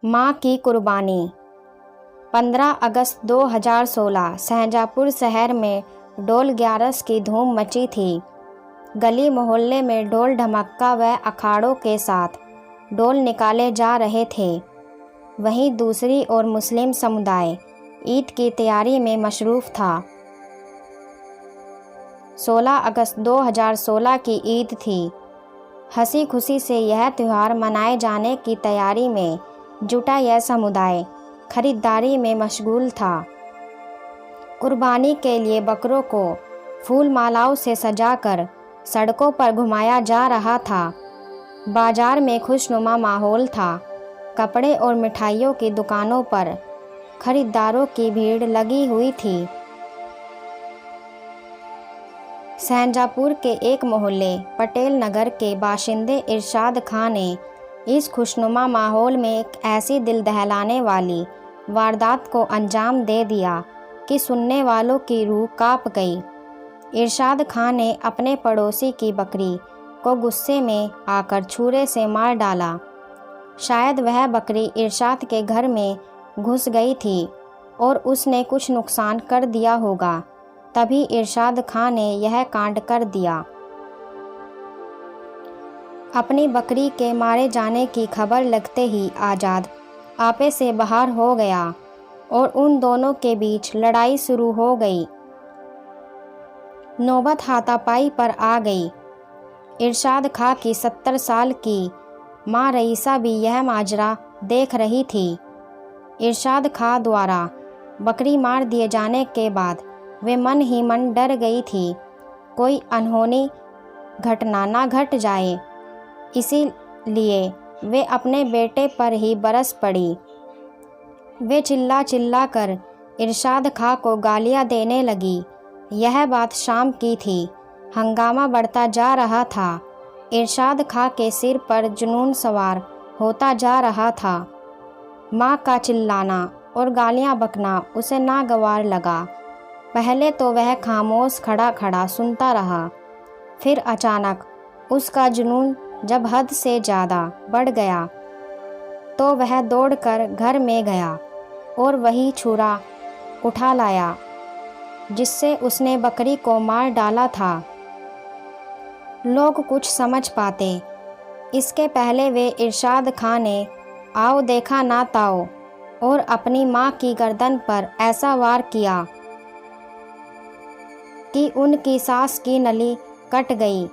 मां की कुर्बानी। 15 अगस्त 2016 शाहजहाँपुर शहर में डोल 11 की धूम मची थी। गली मोहल्ले में ढोल ढमक्का व अखाड़ों के साथ डोल निकाले जा रहे थे। वहीं दूसरी ओर मुस्लिम समुदाय ईद की तैयारी में मशरूफ़ था। 16 अगस्त 2016 की ईद थी। हंसी खुशी से यह त्यौहार मनाए जाने की तैयारी में जुटा यह समुदाय खरीदारी में मशगूल था। कुर्बानी के लिए बकरों को फूल मालाओं से सजाकर सड़कों पर घुमाया जा रहा था। बाजार में खुशनुमा माहौल था। कपड़े और मिठाइयों की दुकानों पर खरीदारों की भीड़ लगी हुई थी। शाहजहाँपुर के एक मोहल्ले पटेल नगर के बाशिंदे इरशाद खां ने इस खुशनुमा माहौल में एक ऐसी दिल दहलाने वाली वारदात को अंजाम दे दिया कि सुनने वालों की रूह कांप गई। इरशाद खां ने अपने पड़ोसी की बकरी को गुस्से में आकर छुरे से मार डाला। शायद वह बकरी इरशाद के घर में घुस गई थी और उसने कुछ नुकसान कर दिया होगा, तभी इरशाद खां ने यह कांड कर दिया। अपनी बकरी के मारे जाने की खबर लगते ही आज़ाद आपे से बाहर हो गया और उन दोनों के बीच लड़ाई शुरू हो गई। नौबत हाथापाई पर आ गई। इरशाद खां की 70 साल की मां रईसा भी यह माजरा देख रही थी। इरशाद खां द्वारा बकरी मार दिए जाने के बाद वे मन ही मन डर गई थी, कोई अनहोनी घटना ना घट जाए, इसीलिए वे अपने बेटे पर ही बरस पड़ी। वे चिल्ला चिल्ला कर इरशाद खां को गालियां देने लगी। यह बात शाम की थी। हंगामा बढ़ता जा रहा था। इरशाद खां के सिर पर जुनून सवार होता जा रहा था। माँ का चिल्लाना और गालियां बकना उसे नागवार लगा। पहले तो वह खामोश खड़ा खड़ा सुनता रहा, फिर अचानक उसका जुनून जब हद से ज़्यादा बढ़ गया तो वह दौड़कर घर में गया और वही छुरा उठा लाया जिससे उसने बकरी को मार डाला था। लोग कुछ समझ पाते इसके पहले वे इरशाद खां ने आओ देखा ना ताओ और अपनी मां की गर्दन पर ऐसा वार किया कि उनकी सांस की नली कट गई,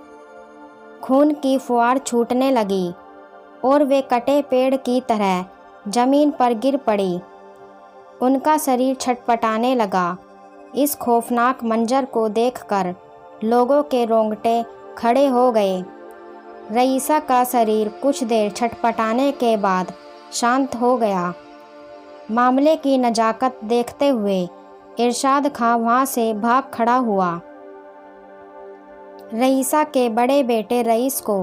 खून की फुहार छूटने लगी और वे कटे पेड़ की तरह जमीन पर गिर पड़ी। उनका शरीर छटपटाने लगा। इस खौफनाक मंजर को देखकर लोगों के रोंगटे खड़े हो गए। रईसा का शरीर कुछ देर छटपटाने के बाद शांत हो गया। मामले की नजाकत देखते हुए इरशाद खां वहाँ से भाग खड़ा हुआ। रईसा के बड़े बेटे रईस को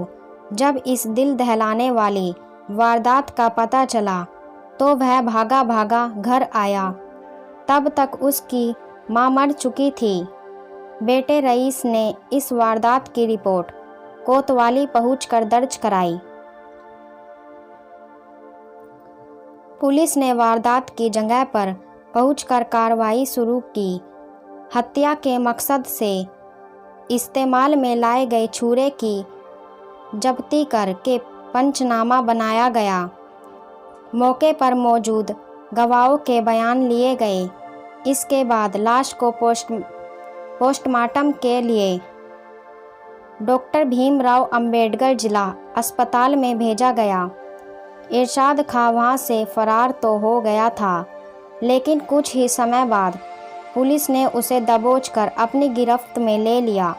जब इस दिल दहलाने वाली वारदात का पता चला तो वह भागा भागा घर आया। तब तक उसकी मां मर चुकी थी। बेटे रईस ने इस वारदात की रिपोर्ट कोतवाली पहुंचकर दर्ज कराई। पुलिस ने वारदात की जगह पर पहुंचकर कार्रवाई शुरू की। हत्या के मकसद से इस्तेमाल में लाए गए छुरे की जब्ती करके पंचनामा बनाया गया। मौके पर मौजूद गवाहों के बयान लिए गए। इसके बाद लाश को पोस्टमार्टम के लिए डॉक्टर भीमराव अंबेडकर जिला अस्पताल में भेजा गया। इरशाद खां वहाँ से फरार तो हो गया था, लेकिन कुछ ही समय बाद पुलिस ने उसे दबोचकर अपनी गिरफ्त में ले लिया।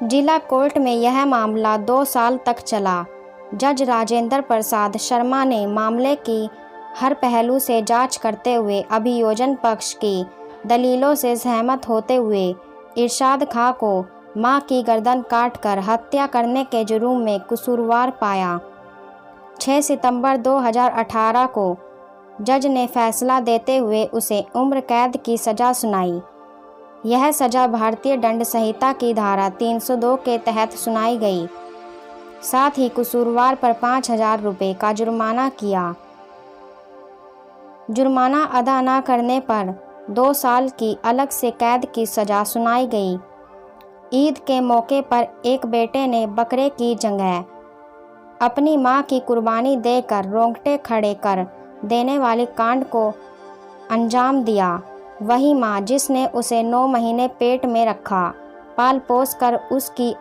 जिला कोर्ट में यह मामला 2 साल तक चला। जज राजेंद्र प्रसाद शर्मा ने मामले की हर पहलू से जांच करते हुए अभियोजन पक्ष की दलीलों से सहमत होते हुए इरशाद खां को मां की गर्दन काटकर हत्या करने के जुर्म में कसूरवार पाया। 6 सितंबर 2018 को जज ने फैसला देते हुए उसे उम्र कैद की सज़ा सुनाई। यह सज़ा भारतीय दंड संहिता की धारा 302 के तहत सुनाई गई। साथ ही कसूरवार पर 5,000 रुपये का जुर्माना किया। जुर्माना अदा न करने पर 2 साल की अलग से कैद की सज़ा सुनाई गई। ईद के मौके पर एक बेटे ने बकरे की जगह अपनी मां की कुर्बानी देकर रोंगटे खड़े कर देने वाले कांड को अंजाम दिया। वही मां जिसने उसे 9 महीने पेट में रखा, पाल पोस कर उसकी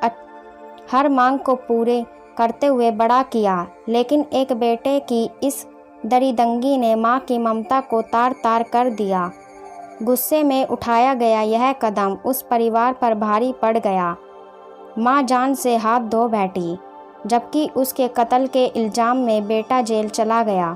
हर मांग को पूरे करते हुए बड़ा किया, लेकिन एक बेटे की इस दरिदंगी ने मां की ममता को तार तार कर दिया। गुस्से में उठाया गया यह कदम उस परिवार पर भारी पड़ गया। मां जान से हाथ धो बैठी, जबकि उसके कत्ल के इल्ज़ाम में बेटा जेल चला गया।